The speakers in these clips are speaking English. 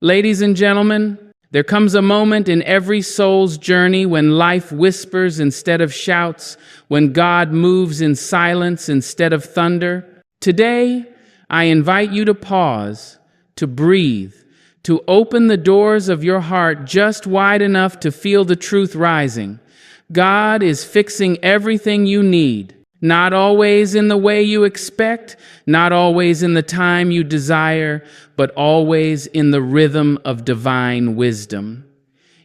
Ladies and gentlemen, there comes a moment in every soul's journey when life whispers instead of shouts, when God moves in silence instead of thunder. Today, I invite you to pause, to breathe, to open the doors of your heart just wide enough to feel the truth rising. God is fixing everything you need. Not always in the way you expect, not always in the time you desire, but always in the rhythm of divine wisdom.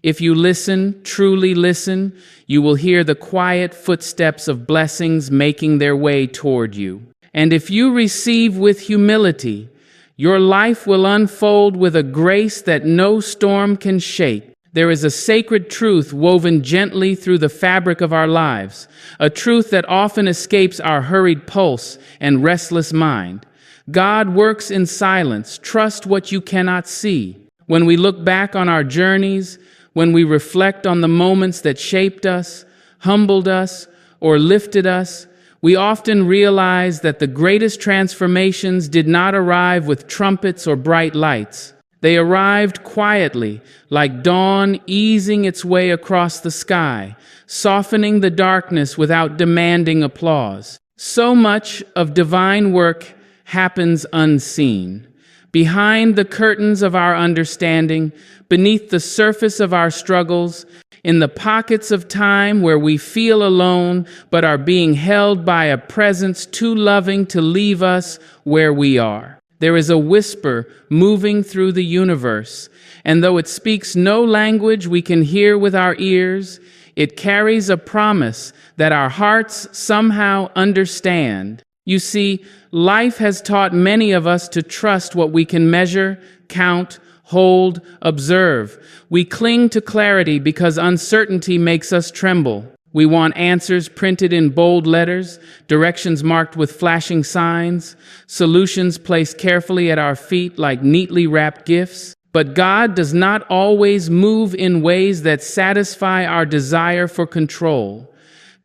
If you listen, truly listen, you will hear the quiet footsteps of blessings making their way toward you. And if you receive with humility, your life will unfold with a grace that no storm can shake. There is a sacred truth woven gently through the fabric of our lives, a truth that often escapes our hurried pulse and restless mind. God works in silence. Trust what you cannot see. When we look back on our journeys, when we reflect on the moments that shaped us, humbled us, or lifted us, we often realize that the greatest transformations did not arrive with trumpets or bright lights. They arrived quietly, like dawn easing its way across the sky, softening the darkness without demanding applause. So much of divine work happens unseen. Behind the curtains of our understanding, beneath the surface of our struggles, in the pockets of time where we feel alone but are being held by a presence too loving to leave us where we are. There is a whisper moving through the universe, and though it speaks no language we can hear with our ears, it carries a promise that our hearts somehow understand. You see, life has taught many of us to trust what we can measure, count, hold, observe. We cling to clarity because uncertainty makes us tremble. We want answers printed in bold letters, directions marked with flashing signs, solutions placed carefully at our feet like neatly wrapped gifts. But God does not always move in ways that satisfy our desire for control.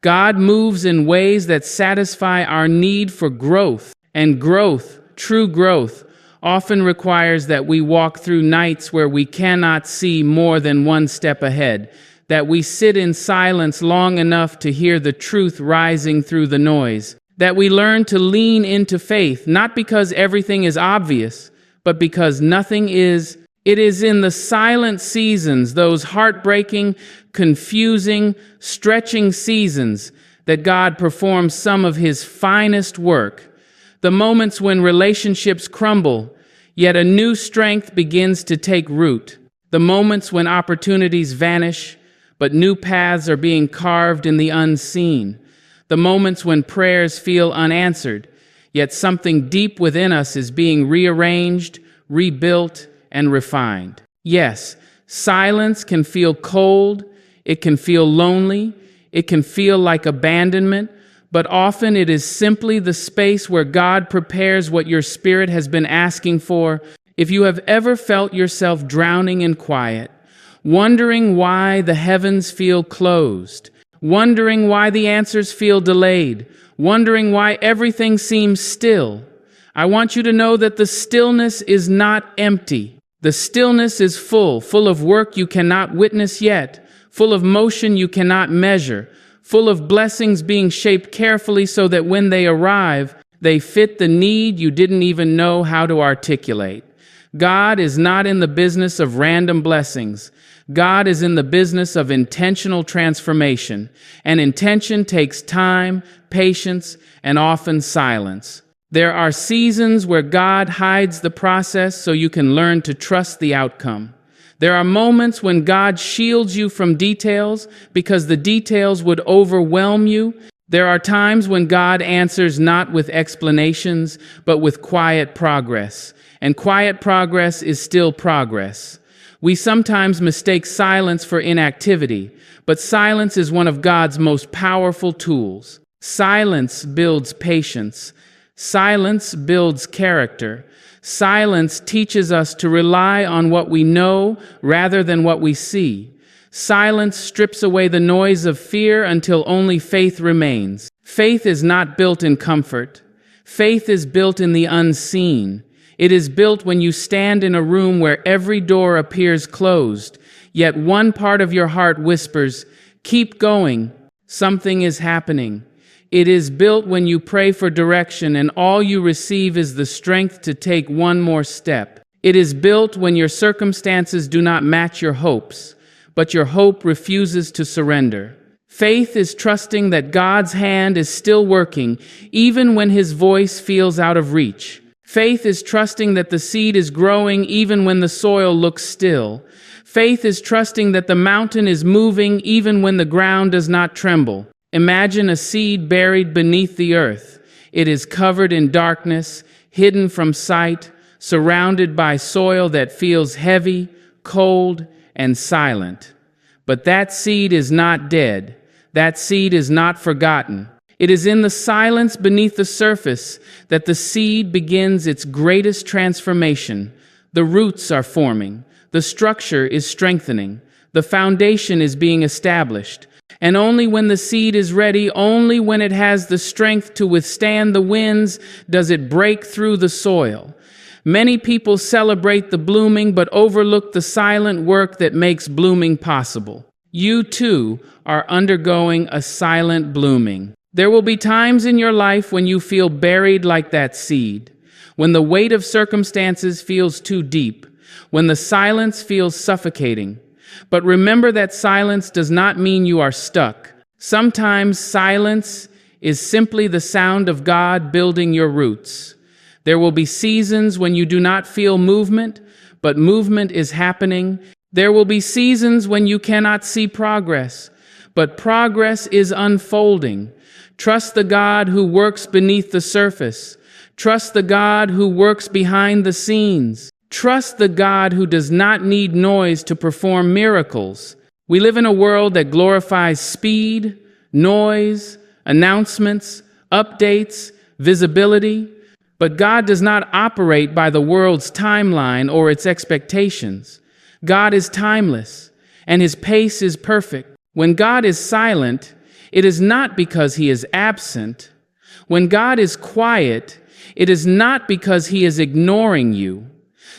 God moves in ways that satisfy our need for growth. And growth, true growth, often requires that we walk through nights where we cannot see more than one step ahead, that we sit in silence long enough to hear the truth rising through the noise, that we learn to lean into faith, not because everything is obvious, but because nothing is. It is in the silent seasons, those heartbreaking, confusing, stretching seasons, that God performs some of His finest work. The moments when relationships crumble, yet a new strength begins to take root. The moments when opportunities vanish, but new paths are being carved in the unseen. The moments when prayers feel unanswered, yet something deep within us is being rearranged, rebuilt, and refined. Yes, silence can feel cold, it can feel lonely, it can feel like abandonment, but often it is simply the space where God prepares what your spirit has been asking for. If you have ever felt yourself drowning in quiet, wondering why the heavens feel closed, wondering why the answers feel delayed, wondering why everything seems still, I want you to know that the stillness is not empty. The stillness is full of work you cannot witness yet, full of motion you cannot measure, full of blessings being shaped carefully so that when they arrive, they fit the need you didn't even know how to articulate. God is not in the business of random blessings. God is in the business of intentional transformation, and intention takes time, patience, and often silence. There are seasons where God hides the process so you can learn to trust the outcome. There are moments when God shields you from details because the details would overwhelm you. There are times when God answers not with explanations, but with quiet progress. And quiet progress is still progress. We sometimes mistake silence for inactivity, but silence is one of God's most powerful tools. Silence builds patience. Silence builds character. Silence teaches us to rely on what we know rather than what we see. Silence strips away the noise of fear until only faith remains. Faith is not built in comfort. Faith is built in the unseen. It is built when you stand in a room where every door appears closed, yet one part of your heart whispers, "Keep going, something is happening." It is built when you pray for direction and all you receive is the strength to take one more step. It is built when your circumstances do not match your hopes, but your hope refuses to surrender. Faith is trusting that God's hand is still working, even when His voice feels out of reach. Faith is trusting that the seed is growing even when the soil looks still. Faith is trusting that the mountain is moving even when the ground does not tremble. Imagine a seed buried beneath the earth. It is covered in darkness, hidden from sight, surrounded by soil that feels heavy, cold, and silent. But that seed is not dead. That seed is not forgotten. It is in the silence beneath the surface that the seed begins its greatest transformation. The roots are forming. The structure is strengthening. The foundation is being established. And only when the seed is ready, only when it has the strength to withstand the winds, does it break through the soil. Many people celebrate the blooming but overlook the silent work that makes blooming possible. You too are undergoing a silent blooming. There will be times in your life when you feel buried like that seed, when the weight of circumstances feels too deep, when the silence feels suffocating. But remember that silence does not mean you are stuck. Sometimes silence is simply the sound of God building your roots. There will be seasons when you do not feel movement, but movement is happening. There will be seasons when you cannot see progress, but progress is unfolding. Trust the God who works beneath the surface. Trust the God who works behind the scenes. Trust the God who does not need noise to perform miracles. We live in a world that glorifies speed, noise, announcements, updates, visibility. But God does not operate by the world's timeline or its expectations. God is timeless, and His pace is perfect. When God is silent, it is not because He is absent. When God is quiet, it is not because He is ignoring you.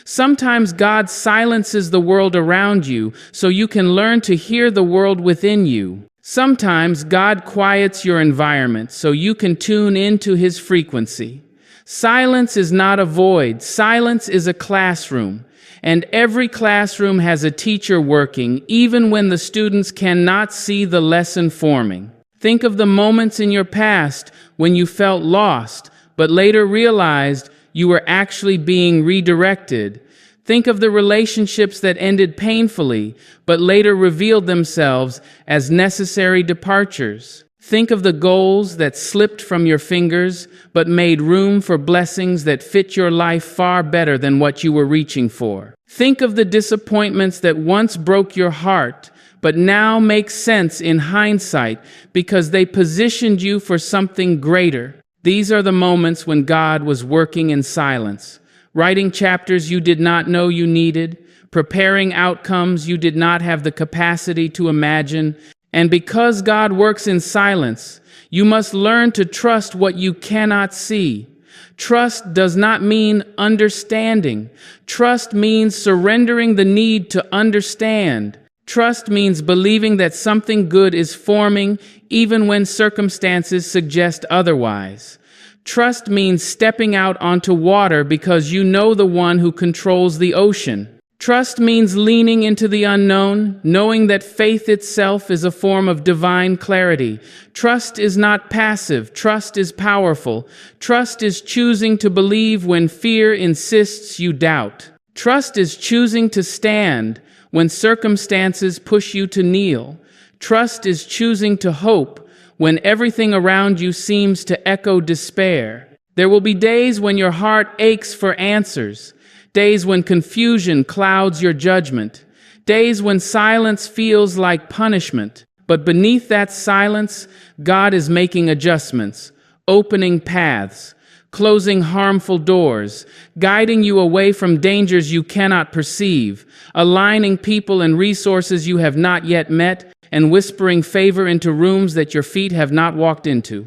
Sometimes God silences the world around you so you can learn to hear the world within you. Sometimes God quiets your environment so you can tune into His frequency. Silence is not a void. Silence is a classroom. And every classroom has a teacher working, even when the students cannot see the lesson forming. Think of the moments in your past when you felt lost, but later realized you were actually being redirected. Think of the relationships that ended painfully, but later revealed themselves as necessary departures. Think of the goals that slipped from your fingers, but made room for blessings that fit your life far better than what you were reaching for. Think of the disappointments that once broke your heart, but now make sense in hindsight because they positioned you for something greater. These are the moments when God was working in silence, writing chapters you did not know you needed, preparing outcomes you did not have the capacity to imagine. And because God works in silence, you must learn to trust what you cannot see. Trust does not mean understanding. Trust means surrendering the need to understand. Trust means believing that something good is forming even when circumstances suggest otherwise. Trust means stepping out onto water because you know the one who controls the ocean. Trust means leaning into the unknown, knowing that faith itself is a form of divine clarity. Trust is not passive. Trust is powerful. Trust is choosing to believe when fear insists you doubt. Trust is choosing to stand when circumstances push you to kneel. Trust is choosing to hope when everything around you seems to echo despair. There will be days when your heart aches for answers, days when confusion clouds your judgment, days when silence feels like punishment. But beneath that silence, God is making adjustments, opening paths, closing harmful doors, guiding you away from dangers you cannot perceive, aligning people and resources you have not yet met, and whispering favor into rooms that your feet have not walked into.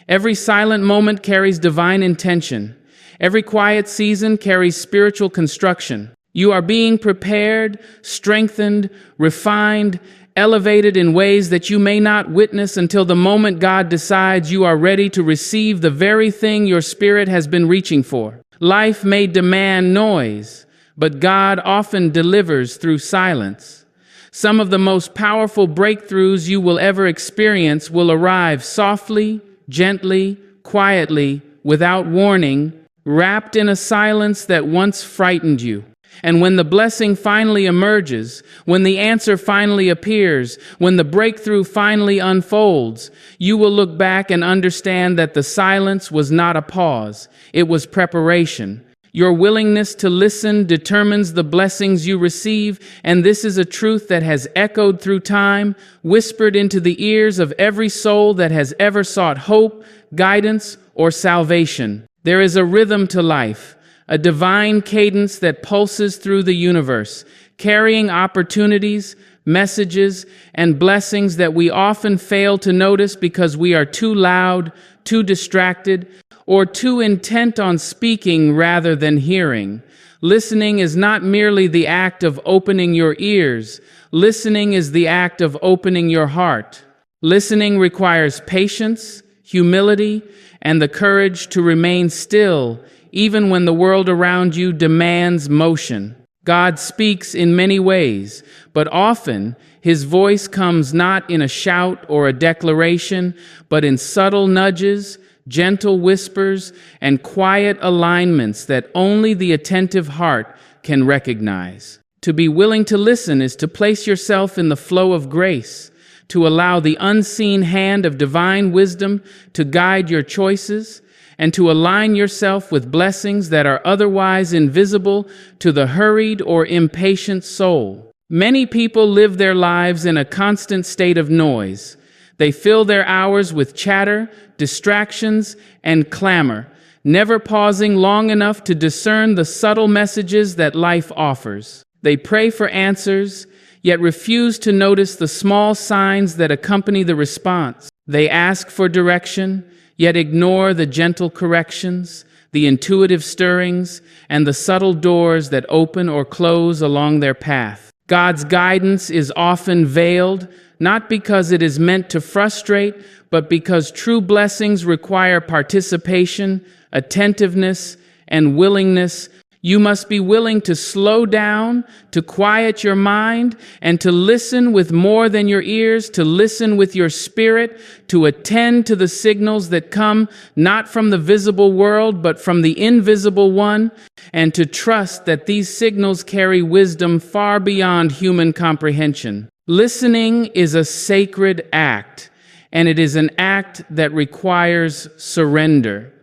Every silent moment carries divine intention. Every quiet season carries spiritual construction. You are being prepared, strengthened, refined, elevated in ways that you may not witness until the moment God decides you are ready to receive the very thing your spirit has been reaching for. Life may demand noise, but God often delivers through silence. Some of the most powerful breakthroughs you will ever experience will arrive softly, gently, quietly, without warning, wrapped in a silence that once frightened you. And when the blessing finally emerges, when the answer finally appears, when the breakthrough finally unfolds, you will look back and understand that the silence was not a pause, it was preparation. Your willingness to listen determines the blessings you receive, and this is a truth that has echoed through time, whispered into the ears of every soul that has ever sought hope, guidance, or salvation. There is a rhythm to life, a divine cadence that pulses through the universe, carrying opportunities, messages, and blessings that we often fail to notice because we are too loud, too distracted, or too intent on speaking rather than hearing. Listening is not merely the act of opening your ears. Listening is the act of opening your heart. Listening requires patience, humility, and the courage to remain still, even when the world around you demands motion. God speaks in many ways, but often His voice comes not in a shout or a declaration, but in subtle nudges, gentle whispers, and quiet alignments that only the attentive heart can recognize. To be willing to listen is to place yourself in the flow of grace, to allow the unseen hand of divine wisdom to guide your choices, and to align yourself with blessings that are otherwise invisible to the hurried or impatient soul. Many people live their lives in a constant state of noise. They fill their hours with chatter, distractions, and clamor, never pausing long enough to discern the subtle messages that life offers. They pray for answers, yet refuse to notice the small signs that accompany the response. They ask for direction, yet ignore the gentle corrections, the intuitive stirrings, and the subtle doors that open or close along their path. God's guidance is often veiled, not because it is meant to frustrate, but because true blessings require participation, attentiveness, and willingness. You must be willing to slow down, to quiet your mind, and to listen with more than your ears, to listen with your spirit, to attend to the signals that come not from the visible world, but from the invisible one, and to trust that these signals carry wisdom far beyond human comprehension. Listening is a sacred act, and it is an act that requires surrender.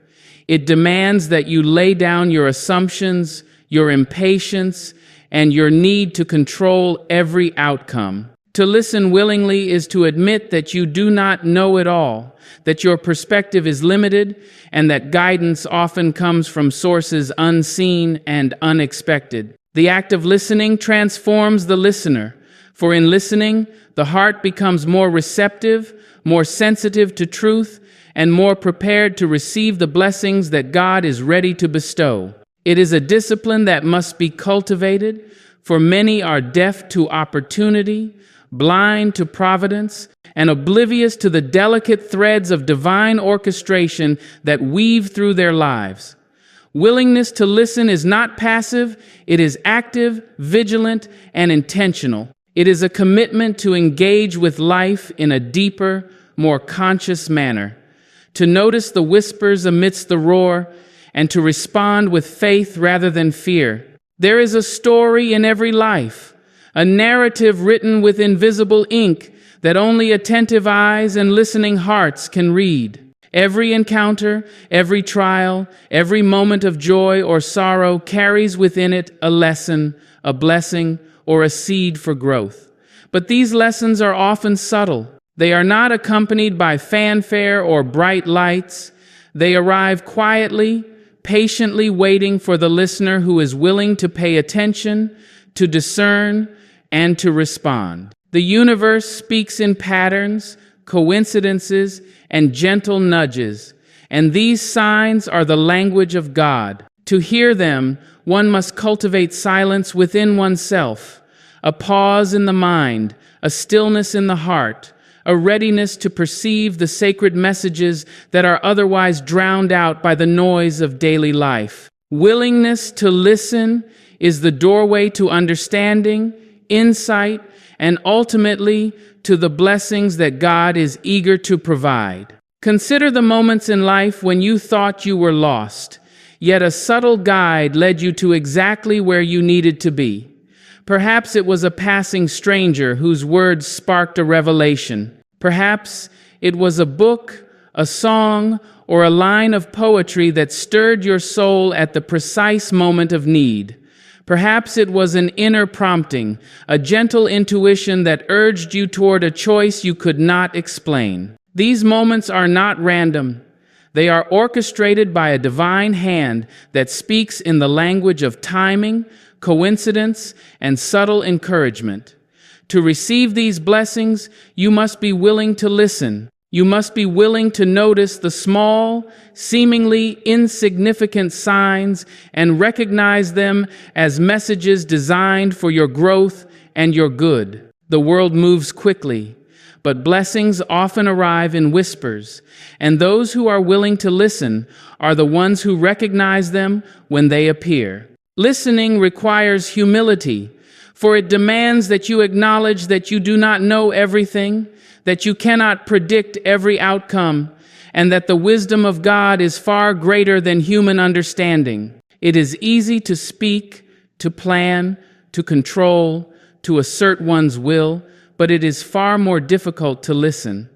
It demands that you lay down your assumptions, your impatience, and your need to control every outcome. To listen willingly is to admit that you do not know it all, that your perspective is limited, and that guidance often comes from sources unseen and unexpected. The act of listening transforms the listener, for in listening, the heart becomes more receptive, more sensitive to truth, and more prepared to receive the blessings that God is ready to bestow. It is a discipline that must be cultivated, for many are deaf to opportunity, blind to providence, and oblivious to the delicate threads of divine orchestration that weave through their lives. Willingness to listen is not passive, it is active, vigilant, and intentional. It is a commitment to engage with life in a deeper, more conscious manner, to notice the whispers amidst the roar, and to respond with faith rather than fear. There is a story in every life, a narrative written with invisible ink that only attentive eyes and listening hearts can read. Every encounter, every trial, every moment of joy or sorrow carries within it a lesson, a blessing, or a seed for growth. But these lessons are often subtle. They are not accompanied by fanfare or bright lights. They arrive quietly, patiently waiting for the listener who is willing to pay attention, to discern, and to respond. The universe speaks in patterns, coincidences, and gentle nudges, And these signs are the language of God. To hear them, one must cultivate silence within oneself, a pause in the mind, a stillness in the heart, a readiness to perceive the sacred messages that are otherwise drowned out by the noise of daily life. Willingness to listen is the doorway to understanding, insight, and ultimately to the blessings that God is eager to provide. Consider the moments in life when you thought you were lost, yet a subtle guide led you to exactly where you needed to be. Perhaps it was a passing stranger whose words sparked a revelation. Perhaps it was a book, a song, or a line of poetry that stirred your soul at the precise moment of need. Perhaps it was an inner prompting, a gentle intuition that urged you toward a choice you could not explain. These moments are not random. They are orchestrated by a divine hand that speaks in the language of timing, coincidence, and subtle encouragement. To receive these blessings, you must be willing to listen. You must be willing to notice the small, seemingly insignificant signs and recognize them as messages designed for your growth and your good. The world moves quickly, but blessings often arrive in whispers, and those who are willing to listen are the ones who recognize them when they appear. Listening requires humility, for it demands that you acknowledge that you do not know everything, that you cannot predict every outcome, and that the wisdom of God is far greater than human understanding. It is easy to speak, to plan, to control, to assert one's will, but it is far more difficult to listen.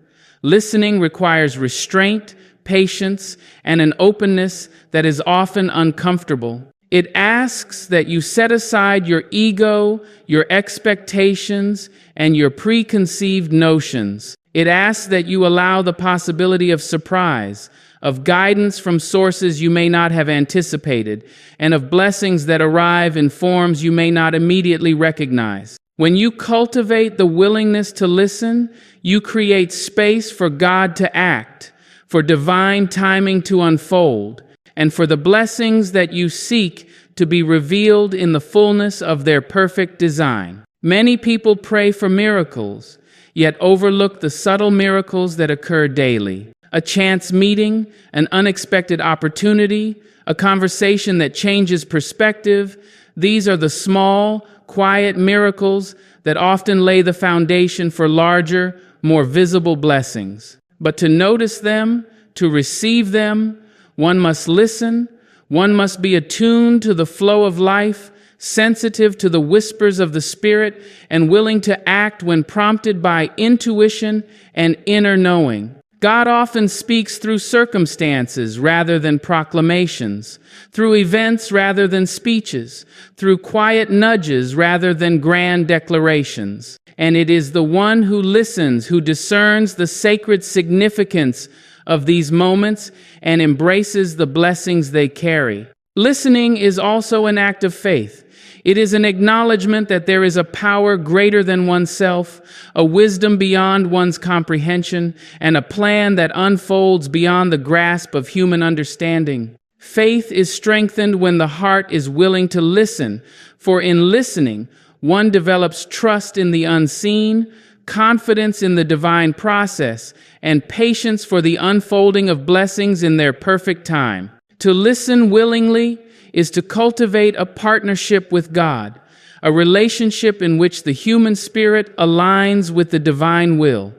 Listening requires restraint, patience, and an openness that is often uncomfortable. It asks that you set aside your ego, your expectations, and your preconceived notions. It asks that you allow the possibility of surprise, of guidance from sources you may not have anticipated, and of blessings that arrive in forms you may not immediately recognize. When you cultivate the willingness to listen, you create space for God to act, for divine timing to unfold, and for the blessings that you seek to be revealed in the fullness of their perfect design. Many people pray for miracles, yet overlook the subtle miracles that occur daily. A chance meeting, an unexpected opportunity, a conversation that changes perspective. These are the small, quiet miracles that often lay the foundation for larger, more visible blessings. But to notice them, to receive them, one must listen, one must be attuned to the flow of life, sensitive to the whispers of the Spirit, and willing to act when prompted by intuition and inner knowing. God often speaks through circumstances rather than proclamations, through events rather than speeches, through quiet nudges rather than grand declarations. And it is the one who listens who discerns the sacred significance of these moments and embraces the blessings they carry. Listening is also an act of faith. It is an acknowledgement that there is a power greater than oneself, a wisdom beyond one's comprehension, and a plan that unfolds beyond the grasp of human understanding. Faith is strengthened when the heart is willing to listen, for in listening, one develops trust in the unseen, confidence in the divine process, and patience for the unfolding of blessings in their perfect time. To listen willingly is to cultivate a partnership with God, a relationship in which the human spirit aligns with the divine will.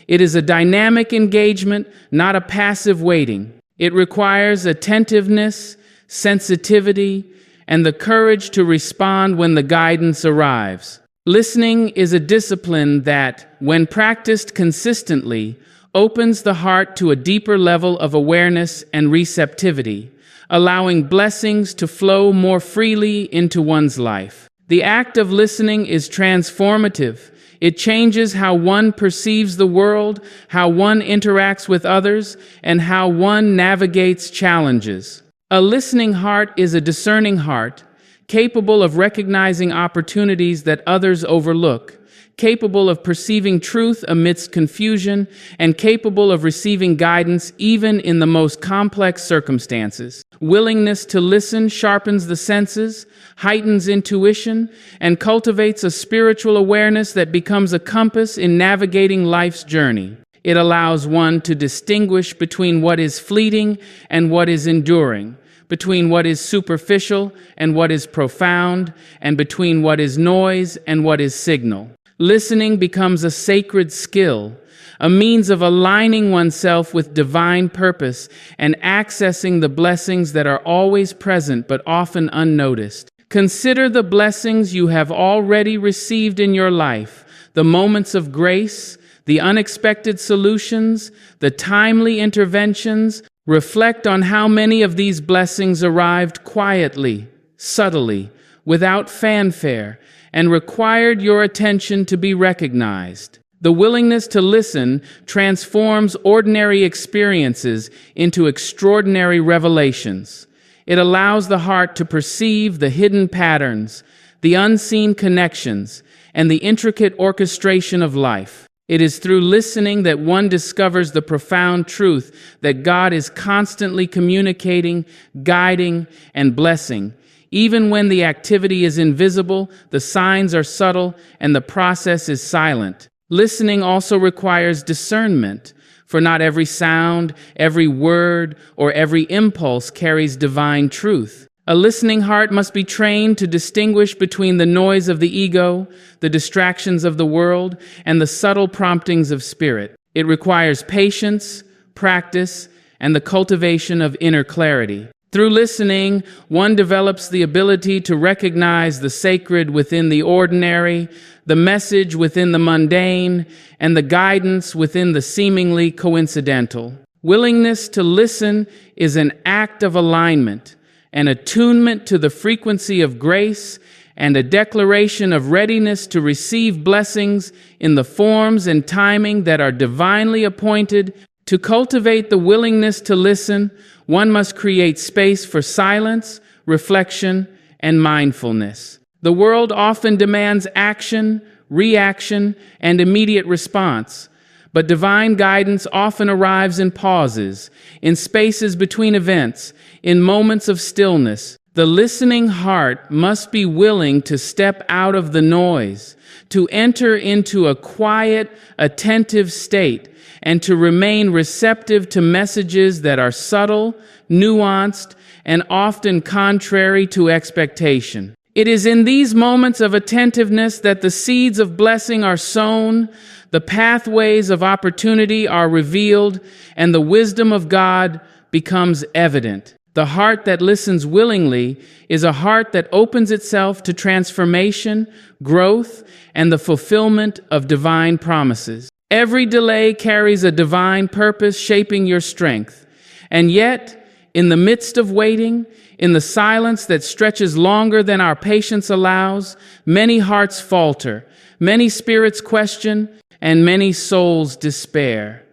It is a dynamic engagement, not a passive waiting. It requires attentiveness, sensitivity, and the courage to respond when the guidance arrives. Listening is a discipline that, when practiced consistently, opens the heart to a deeper level of awareness and receptivity, allowing blessings to flow more freely into one's life. The act of listening is transformative. It changes how one perceives the world, how one interacts with others, and how one navigates challenges. A listening heart is a discerning heart, capable of recognizing opportunities that others overlook, capable of perceiving truth amidst confusion, and capable of receiving guidance even in the most complex circumstances. Willingness to listen sharpens the senses, heightens intuition, and cultivates a spiritual awareness that becomes a compass in navigating life's journey. It allows one to distinguish between what is fleeting and what is enduring, between what is superficial and what is profound, and between what is noise and what is signal. Listening becomes a sacred skill, a means of aligning oneself with divine purpose and accessing the blessings that are always present but often unnoticed. Consider the blessings you have already received in your life, the moments of grace, the unexpected solutions, the timely interventions. Reflect on how many of these blessings arrived quietly, subtly, without fanfare, and required your attention to be recognized. The willingness to listen transforms ordinary experiences into extraordinary revelations. It allows the heart to perceive the hidden patterns, the unseen connections, and the intricate orchestration of life. It is through listening that one discovers the profound truth that God is constantly communicating, guiding, and blessing. Even when the activity is invisible, the signs are subtle, and the process is silent. Listening also requires discernment, for not every sound, every word, or every impulse carries divine truth. A listening heart must be trained to distinguish between the noise of the ego, the distractions of the world, and the subtle promptings of spirit. It requires patience, practice, and the cultivation of inner clarity. Through listening, one develops the ability to recognize the sacred within the ordinary, the message within the mundane, and the guidance within the seemingly coincidental. Willingness to listen is an act of alignment, an attunement to the frequency of grace, and a declaration of readiness to receive blessings in the forms and timing that are divinely appointed. To cultivate the willingness to listen, one must create space for silence, reflection, and mindfulness. The world often demands action, reaction, and immediate response, but divine guidance often arrives in pauses, in spaces between events, in moments of stillness. The listening heart must be willing to step out of the noise, to enter into a quiet, attentive state, and to remain receptive to messages that are subtle, nuanced, and often contrary to expectation. It is in these moments of attentiveness that the seeds of blessing are sown, the pathways of opportunity are revealed, and the wisdom of God becomes evident. The heart that listens willingly is a heart that opens itself to transformation, growth, and the fulfillment of divine promises. Every delay carries a divine purpose shaping your strength. And yet, in the midst of waiting, in the silence that stretches longer than our patience allows, many hearts falter, many spirits question, and many souls despair.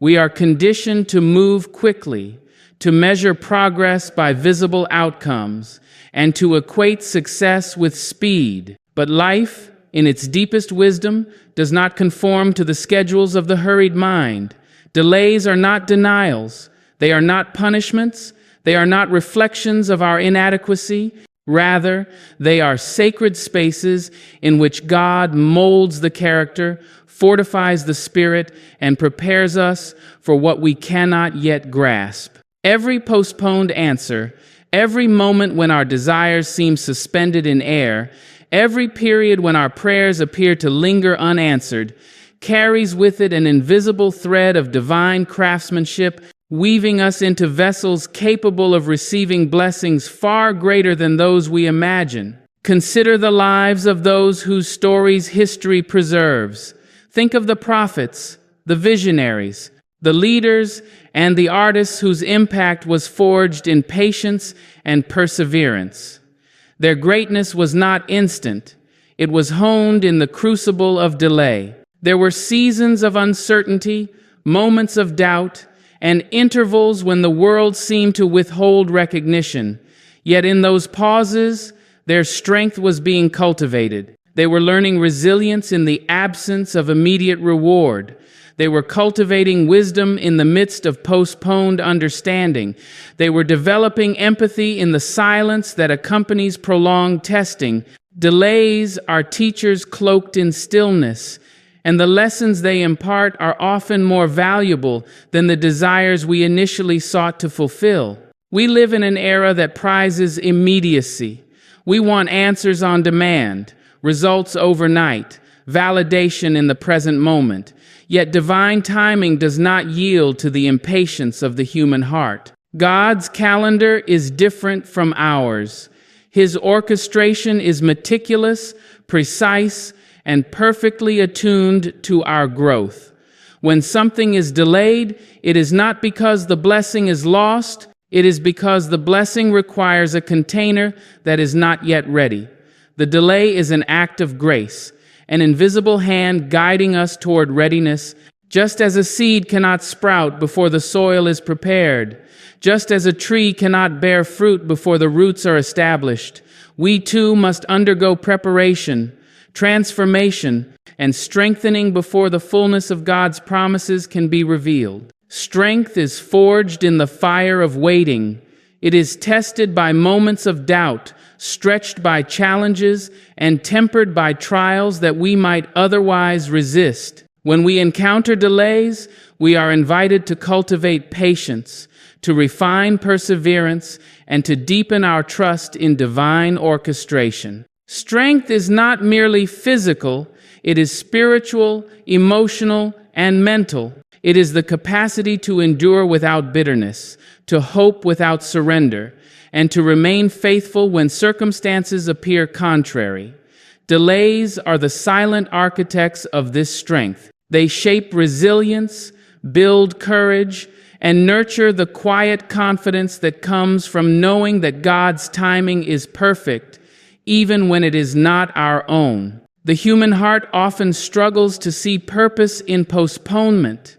We are conditioned to move quickly, to measure progress by visible outcomes, and to equate success with speed. But life, in its deepest wisdom, does not conform to the schedules of the hurried mind. Delays are not denials. They are not punishments. They are not reflections of our inadequacy. Rather, they are sacred spaces in which God molds the character, fortifies the spirit, and prepares us for what we cannot yet grasp. Every postponed answer, every moment when our desires seem suspended in air, every period when our prayers appear to linger unanswered, carries with it an invisible thread of divine craftsmanship, weaving us into vessels capable of receiving blessings far greater than those we imagine. Consider the lives of those whose stories history preserves. Think of the prophets, the visionaries, the leaders, and the artists whose impact was forged in patience and perseverance. Their greatness was not instant. It was honed in the crucible of delay. There were seasons of uncertainty, moments of doubt, and intervals when the world seemed to withhold recognition. Yet in those pauses, Their strength was being cultivated. They were learning resilience in the absence of immediate reward. They were cultivating wisdom in the midst of postponed understanding. They were developing empathy in the silence that accompanies prolonged testing. Delays are teachers cloaked in stillness, and the lessons they impart are often more valuable than the desires we initially sought to fulfill. We live in an era that prizes immediacy. We want answers on demand, results overnight, validation in the present moment. Yet divine timing does not yield to the impatience of the human heart. God's calendar is different from ours. His orchestration is meticulous, precise, and perfectly attuned to our growth. When something is delayed, it is not because the blessing is lost, it is because the blessing requires a container that is not yet ready. The delay is an act of grace, an invisible hand guiding us toward readiness, just as a seed cannot sprout before the soil is prepared, just as a tree cannot bear fruit before the roots are established. We too must undergo preparation, transformation, and strengthening before the fullness of God's promises can be revealed. Strength is forged in the fire of waiting. It is tested by moments of doubt, stretched by challenges, and tempered by trials that we might otherwise resist. When we encounter delays, we are invited to cultivate patience, to refine perseverance, and to deepen our trust in divine orchestration. Strength is not merely physical, it is spiritual, emotional, and mental. It is the capacity to endure without bitterness, to hope without surrender, and to remain faithful when circumstances appear contrary. Delays are the silent architects of this strength. They shape resilience, build courage, and nurture the quiet confidence that comes from knowing that God's timing is perfect, even when it is not our own. The human heart often struggles to see purpose in postponement.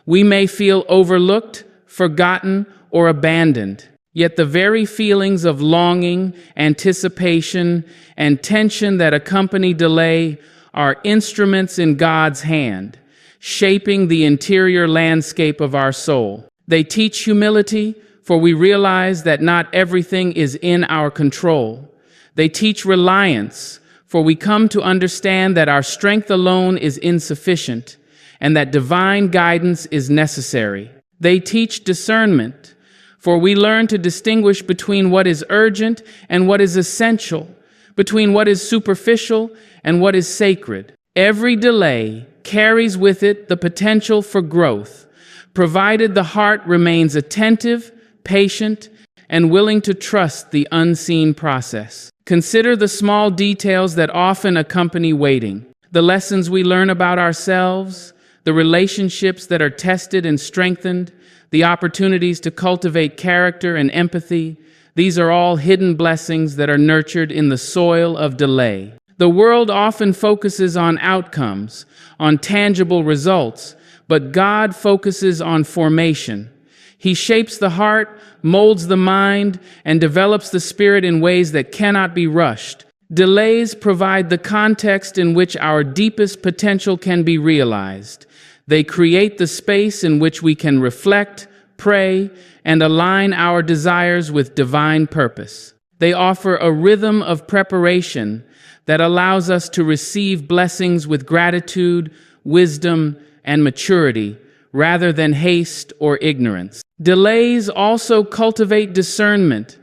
We may feel overlooked, forgotten, or abandoned. Yet the very feelings of longing, anticipation, and tension that accompany delay are instruments in God's hand, shaping the interior landscape of our soul. They teach humility, for we realize that not everything is in our control. They teach reliance, for we come to understand that our strength alone is insufficient, and that divine guidance is necessary. They teach discernment, for we learn to distinguish between what is urgent and what is essential, between what is superficial and what is sacred. Every delay carries with it the potential for growth, provided the heart remains attentive, patient, and willing to trust the unseen process. Consider the small details that often accompany waiting, the lessons we learn about ourselves, the relationships that are tested and strengthened, the opportunities to cultivate character and empathy. These are all hidden blessings that are nurtured in the soil of delay. The world often focuses on outcomes, on tangible results, but God focuses on formation. He shapes the heart, molds the mind, and develops the spirit in ways that cannot be rushed. Delays provide the context in which our deepest potential can be realized. They create the space in which we can reflect, pray, and align our desires with divine purpose. They offer a rhythm of preparation that allows us to receive blessings with gratitude, wisdom, and maturity, rather than haste or ignorance. Delays also cultivate discernment.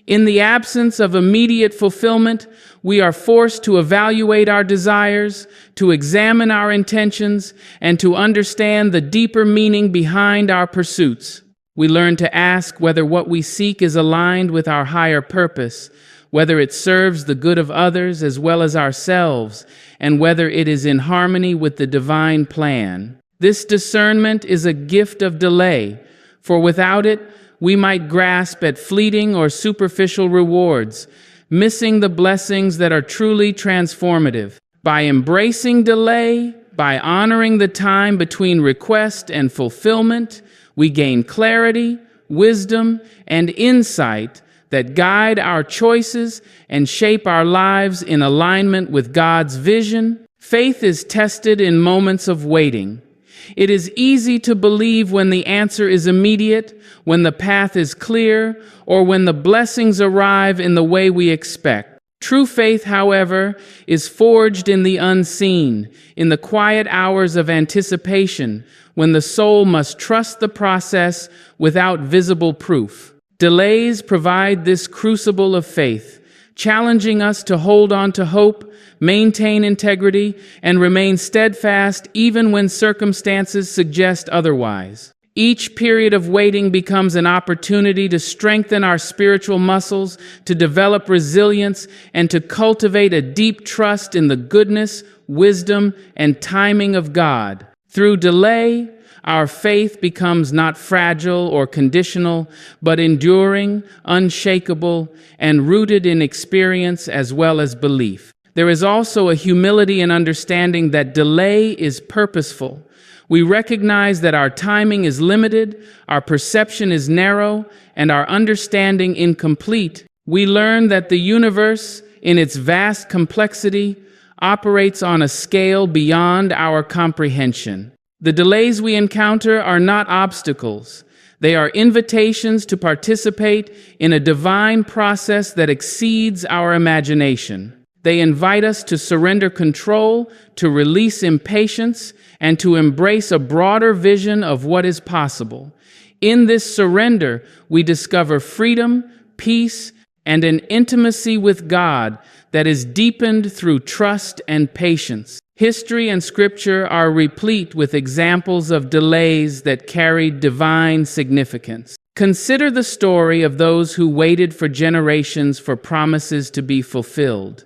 In the absence of immediate fulfillment, we are forced to evaluate our desires, to examine our intentions, and to understand the deeper meaning behind our pursuits. We learn to ask whether what we seek is aligned with our higher purpose, whether it serves the good of others as well as ourselves, and whether it is in harmony with the divine plan. This discernment is a gift of delay, for without it, we might grasp at fleeting or superficial rewards, missing the blessings that are truly transformative. By embracing delay, by honoring the time between request and fulfillment, we gain clarity, wisdom, and insight that guide our choices and shape our lives in alignment with God's vision. Faith is tested in moments of waiting. It is easy to believe when the answer is immediate, when the path is clear, or when the blessings arrive in the way we expect. True faith, however, is forged in the unseen, in the quiet hours of anticipation, when the soul must trust the process without visible proof. Delays provide this crucible of faith, challenging us to hold on to hope, maintain integrity, and remain steadfast even when circumstances suggest otherwise. Each period of waiting becomes an opportunity to strengthen our spiritual muscles, to develop resilience, and to cultivate a deep trust in the goodness, wisdom, and timing of God. Through delay, our faith becomes not fragile or conditional, but enduring, unshakable, and rooted in experience as well as belief. There is also a humility in understanding that delay is purposeful. We recognize that our timing is limited, our perception is narrow, and our understanding incomplete. We learn that the universe, in its vast complexity, operates on a scale beyond our comprehension. The delays we encounter are not obstacles. They are invitations to participate in a divine process that exceeds our imagination. They invite us to surrender control, to release impatience, and to embrace a broader vision of what is possible. In this surrender, we discover freedom, peace, and an intimacy with God that is deepened through trust and patience. History and scripture are replete with examples of delays that carried divine significance. Consider the story of those who waited for generations for promises to be fulfilled.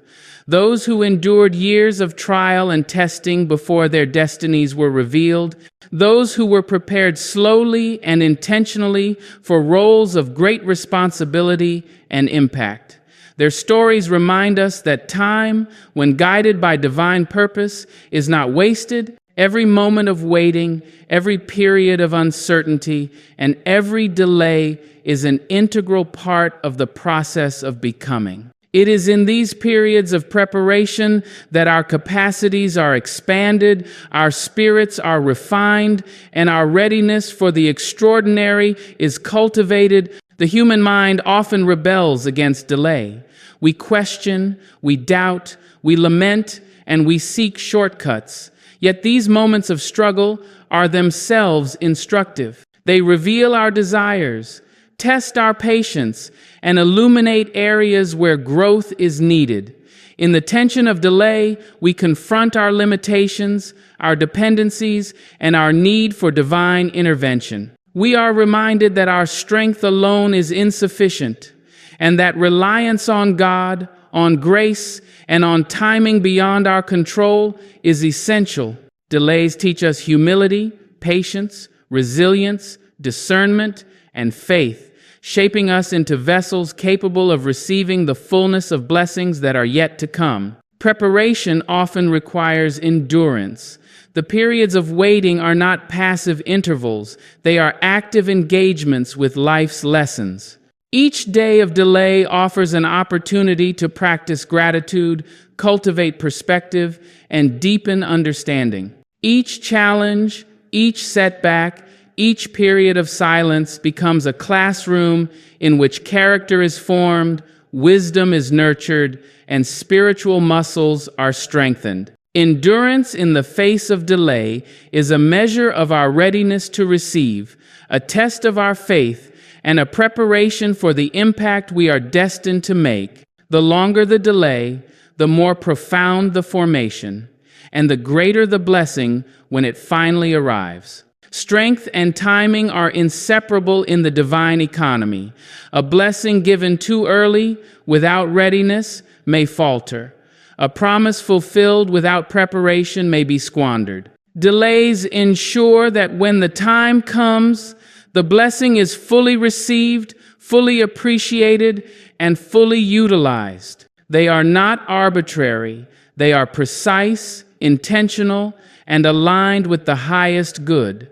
Those who endured years of trial and testing before their destinies were revealed. Those who were prepared slowly and intentionally for roles of great responsibility and impact. Their stories remind us that time, when guided by divine purpose, is not wasted. Every moment of waiting, every period of uncertainty, and every delay is an integral part of the process of becoming. It is in these periods of preparation that our capacities are expanded, our spirits are refined, and our readiness for the extraordinary is cultivated. The human mind often rebels against delay. We question, we doubt, we lament, and we seek shortcuts. Yet these moments of struggle are themselves instructive. They reveal our desires, test our patience, and illuminate areas where growth is needed. In the tension of delay, we confront our limitations, our dependencies, and our need for divine intervention. We are reminded that our strength alone is insufficient, and that reliance on God, on grace, and on timing beyond our control is essential. Delays teach us humility, patience, resilience, discernment, and faith, shaping us into vessels capable of receiving the fullness of blessings that are yet to come. Preparation often requires endurance. The periods of waiting are not passive intervals, they are active engagements with life's lessons. Each day of delay offers an opportunity to practice gratitude, cultivate perspective, and deepen understanding. Each challenge, each setback, each period of silence becomes a classroom in which character is formed, wisdom is nurtured, and spiritual muscles are strengthened. Endurance in the face of delay is a measure of our readiness to receive, a test of our faith, and a preparation for the impact we are destined to make. The longer the delay, the more profound the formation, and the greater the blessing when it finally arrives. Strength and timing are inseparable in the divine economy. A blessing given too early, without readiness, may falter. A promise fulfilled without preparation may be squandered. Delays ensure that when the time comes, the blessing is fully received, fully appreciated, and fully utilized. They are not arbitrary. They are precise, intentional, and aligned with the highest good.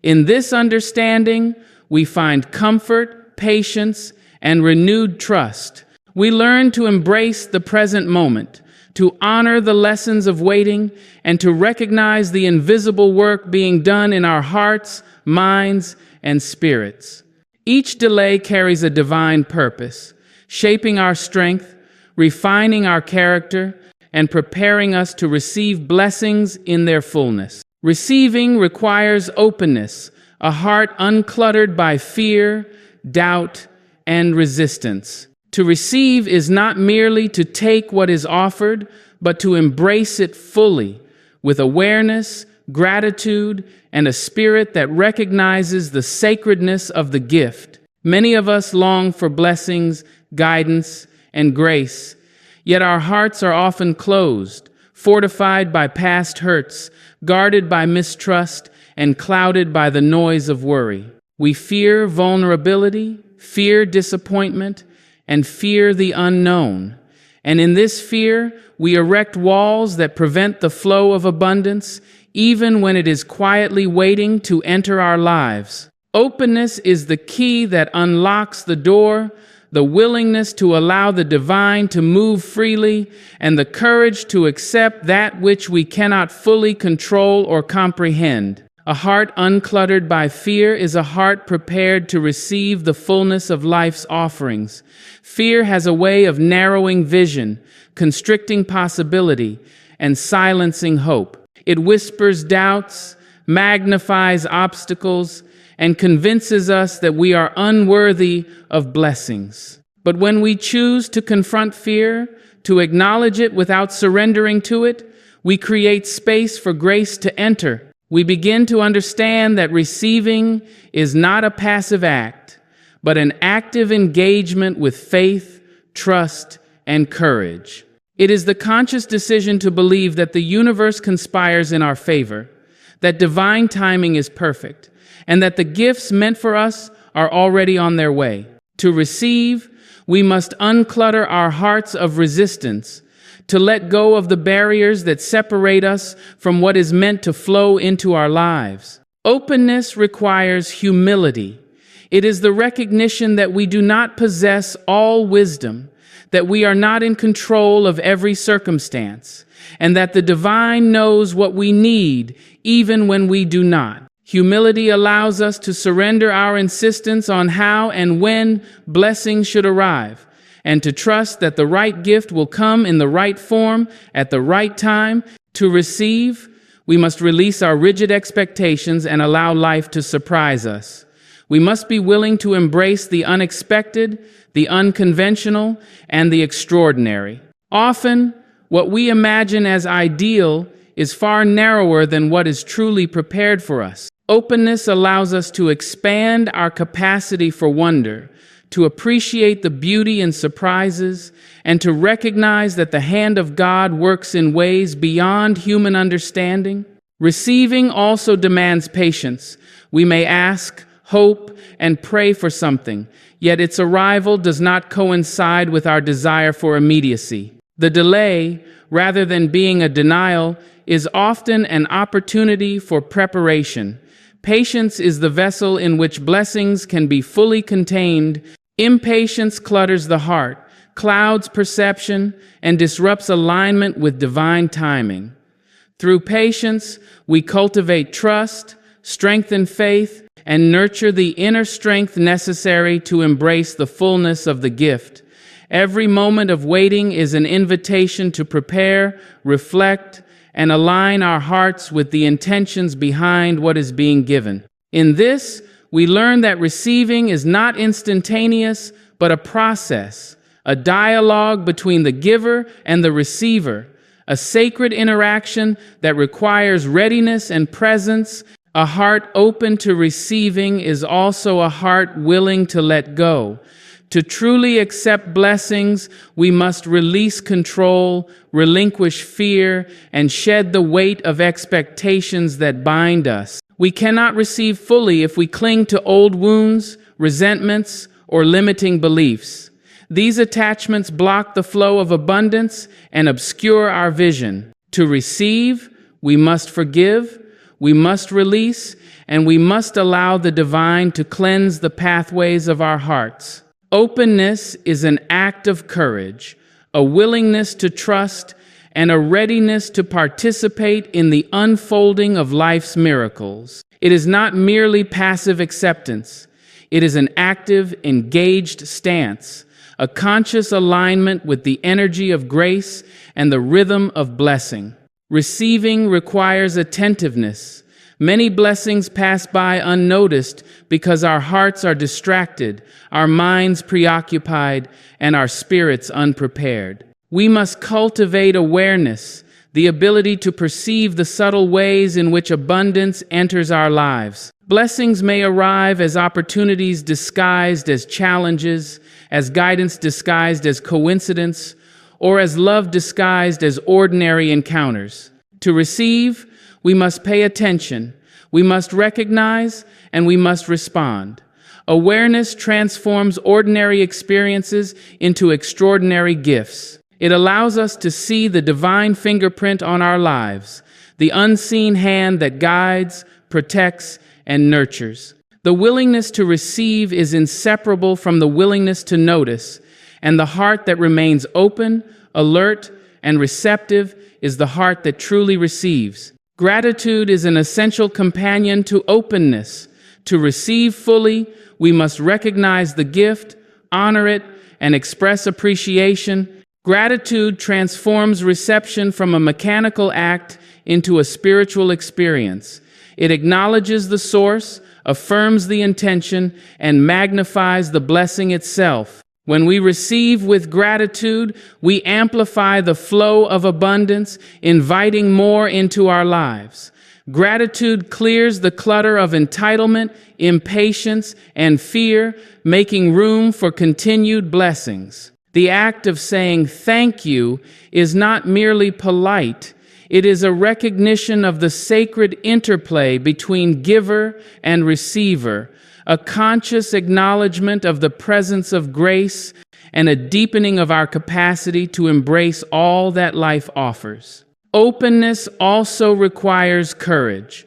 In this understanding, we find comfort, patience, and renewed trust. We learn to embrace the present moment, to honor the lessons of waiting, and to recognize the invisible work being done in our hearts, minds, and spirits. Each delay carries a divine purpose, shaping our strength, refining our character, and preparing us to receive blessings in their fullness. Receiving requires openness, a heart uncluttered by fear, doubt, and resistance. To receive is not merely to take what is offered, but to embrace it fully, with awareness, gratitude, and a spirit that recognizes the sacredness of the gift. Many of us long for blessings, guidance, and grace, yet our hearts are often closed, fortified by past hurts, guarded by mistrust, and clouded by the noise of worry. We fear vulnerability, fear disappointment, and fear the unknown. And in this fear, we erect walls that prevent the flow of abundance, even when it is quietly waiting to enter our lives. Openness is the key that unlocks the door, the willingness to allow the divine to move freely, and the courage to accept that which we cannot fully control or comprehend. A heart uncluttered by fear is a heart prepared to receive the fullness of life's offerings. Fear has a way of narrowing vision, constricting possibility, and silencing hope. It whispers doubts, magnifies obstacles, and convinces us that we are unworthy of blessings. But when we choose to confront fear, to acknowledge it without surrendering to it, we create space for grace to enter. We begin to understand that receiving is not a passive act, but an active engagement with faith, trust, and courage. It is the conscious decision to believe that the universe conspires in our favor, that divine timing is perfect, and that the gifts meant for us are already on their way. To receive, we must unclutter our hearts of resistance, to let go of the barriers that separate us from what is meant to flow into our lives. Openness requires humility. It is the recognition that we do not possess all wisdom, that we are not in control of every circumstance, and that the divine knows what we need even when we do not. Humility allows us to surrender our insistence on how and when blessings should arrive, and to trust that the right gift will come in the right form at the right time. To receive, we must release our rigid expectations and allow life to surprise us. We must be willing to embrace the unexpected, the unconventional, and the extraordinary. Often, what we imagine as ideal is far narrower than what is truly prepared for us. Openness allows us to expand our capacity for wonder, to appreciate the beauty in surprises, and to recognize that the hand of God works in ways beyond human understanding. Receiving also demands patience. We may ask, hope, and pray for something, yet its arrival does not coincide with our desire for immediacy. The delay, rather than being a denial, is often an opportunity for preparation. Patience is the vessel in which blessings can be fully contained. Impatience clutters the heart, clouds perception, and disrupts alignment with divine timing. Through patience, we cultivate trust, strengthen faith, and nurture the inner strength necessary to embrace the fullness of the gift. Every moment of waiting is an invitation to prepare, reflect, and align our hearts with the intentions behind what is being given. In this, we learn that receiving is not instantaneous, but a process, a dialogue between the giver and the receiver, a sacred interaction that requires readiness and presence. A heart open to receiving is also a heart willing to let go. To truly accept blessings, we must release control, relinquish fear, and shed the weight of expectations that bind us. We cannot receive fully if we cling to old wounds, resentments, or limiting beliefs. These attachments block the flow of abundance and obscure our vision. To receive, we must forgive, we must release, and we must allow the divine to cleanse the pathways of our hearts. Openness is an act of courage, a willingness to trust, and a readiness to participate in the unfolding of life's miracles. It is not merely passive acceptance. It is an active, engaged stance, a conscious alignment with the energy of grace and the rhythm of blessing. Receiving requires attentiveness. Many blessings pass by unnoticed because our hearts are distracted, our minds preoccupied, and our spirits unprepared. We must cultivate awareness, the ability to perceive the subtle ways in which abundance enters our lives. Blessings may arrive as opportunities disguised as challenges, as guidance disguised as coincidence, or as love disguised as ordinary encounters. To receive, we must pay attention, we must recognize, and we must respond. Awareness transforms ordinary experiences into extraordinary gifts. It allows us to see the divine fingerprint on our lives, the unseen hand that guides, protects, and nurtures. The willingness to receive is inseparable from the willingness to notice, and the heart that remains open, alert, and receptive is the heart that truly receives. Gratitude is an essential companion to openness. To receive fully, we must recognize the gift, honor it, and express appreciation. Gratitude transforms reception from a mechanical act into a spiritual experience. It acknowledges the source, affirms the intention, and magnifies the blessing itself. When we receive with gratitude, we amplify the flow of abundance, inviting more into our lives. Gratitude clears the clutter of entitlement, impatience, and fear, making room for continued blessings. The act of saying thank you is not merely polite. It is a recognition of the sacred interplay between giver and receiver, a conscious acknowledgement of the presence of grace, and a deepening of our capacity to embrace all that life offers. Openness also requires courage.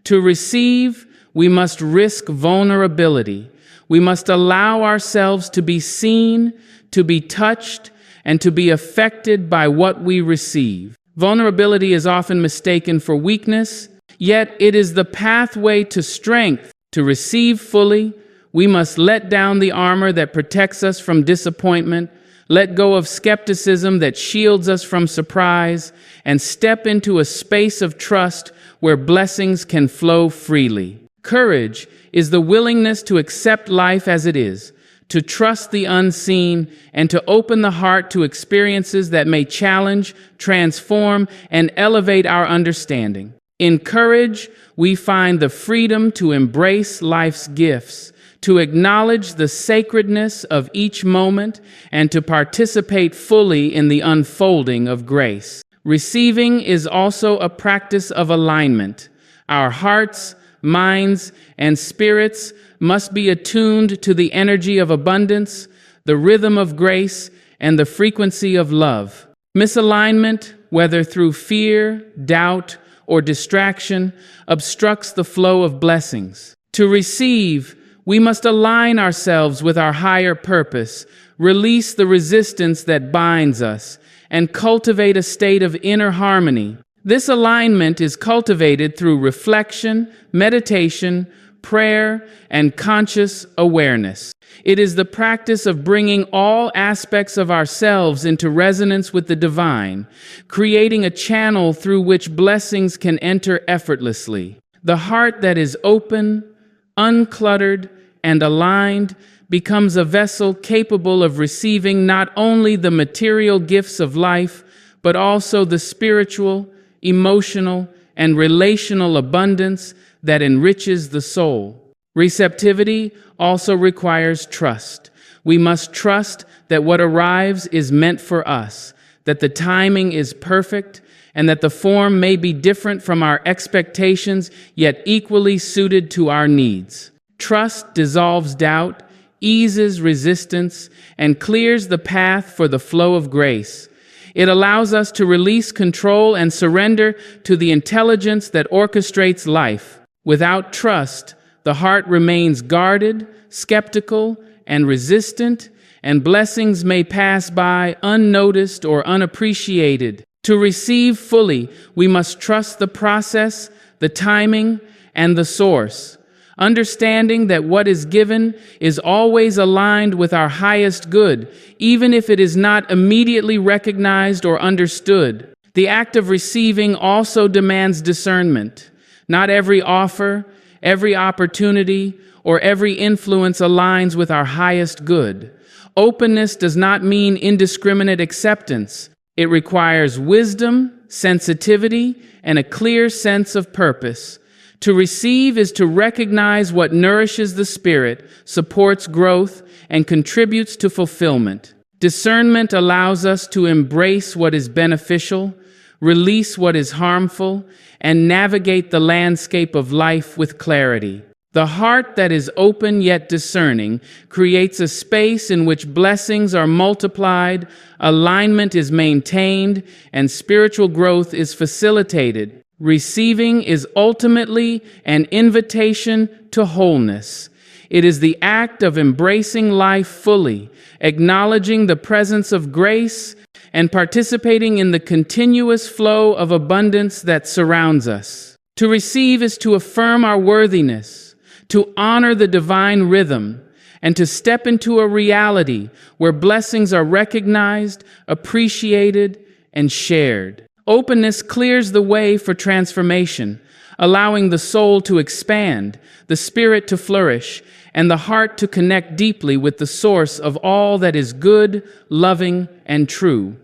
To receive, we must risk vulnerability. We must allow ourselves to be seen, to be touched, and to be affected by what we receive. Vulnerability is often mistaken for weakness, yet it is the pathway to strength. To receive fully, we must let down the armor that protects us from disappointment, let go of skepticism that shields us from surprise, and step into a space of trust where blessings can flow freely. Courage is the willingness to accept life as it is, to trust the unseen, and to open the heart to experiences that may challenge, transform, and elevate our understanding. In courage, we find the freedom to embrace life's gifts, to acknowledge the sacredness of each moment, and to participate fully in the unfolding of grace. Receiving is also a practice of alignment. Our hearts, minds, and spirits must be attuned to the energy of abundance, the rhythm of grace, and the frequency of love. Misalignment, whether through fear, doubt, or distraction, obstructs the flow of blessings. To receive, we must align ourselves with our higher purpose, release the resistance that binds us, and cultivate a state of inner harmony. This alignment is cultivated through reflection, meditation, prayer, and conscious awareness. It is the practice of bringing all aspects of ourselves into resonance with the divine, creating a channel through which blessings can enter effortlessly. The heart that is open, uncluttered, and aligned becomes a vessel capable of receiving not only the material gifts of life, but also the spiritual, emotional, and relational abundance that enriches the soul. Receptivity also requires trust. We must trust that what arrives is meant for us, that the timing is perfect, and that the form may be different from our expectations, yet equally suited to our needs. Trust dissolves doubt, eases resistance, and clears the path for the flow of grace. It allows us to release control and surrender to the intelligence that orchestrates life. Without trust, the heart remains guarded, skeptical, and resistant, and blessings may pass by unnoticed or unappreciated. To receive fully, we must trust the process, the timing, and the source, understanding that what is given is always aligned with our highest good, even if it is not immediately recognized or understood. The act of receiving also demands discernment. Not every offer, every opportunity, or every influence aligns with our highest good. Openness does not mean indiscriminate acceptance. It requires wisdom, sensitivity, and a clear sense of purpose. To receive is to recognize what nourishes the spirit, supports growth, and contributes to fulfillment. Discernment allows us to embrace what is beneficial, release what is harmful, and navigate the landscape of life with clarity. The heart that is open yet discerning creates a space in which blessings are multiplied, alignment is maintained, and spiritual growth is facilitated. Receiving is ultimately an invitation to wholeness. It is the act of embracing life fully, acknowledging the presence of grace, and participating in the continuous flow of abundance that surrounds us. To receive is to affirm our worthiness, to honor the divine rhythm, and to step into a reality where blessings are recognized, appreciated, and shared. Openness clears the way for transformation, allowing the soul to expand, the spirit to flourish, and the heart to connect deeply with the source of all that is good, loving, and true.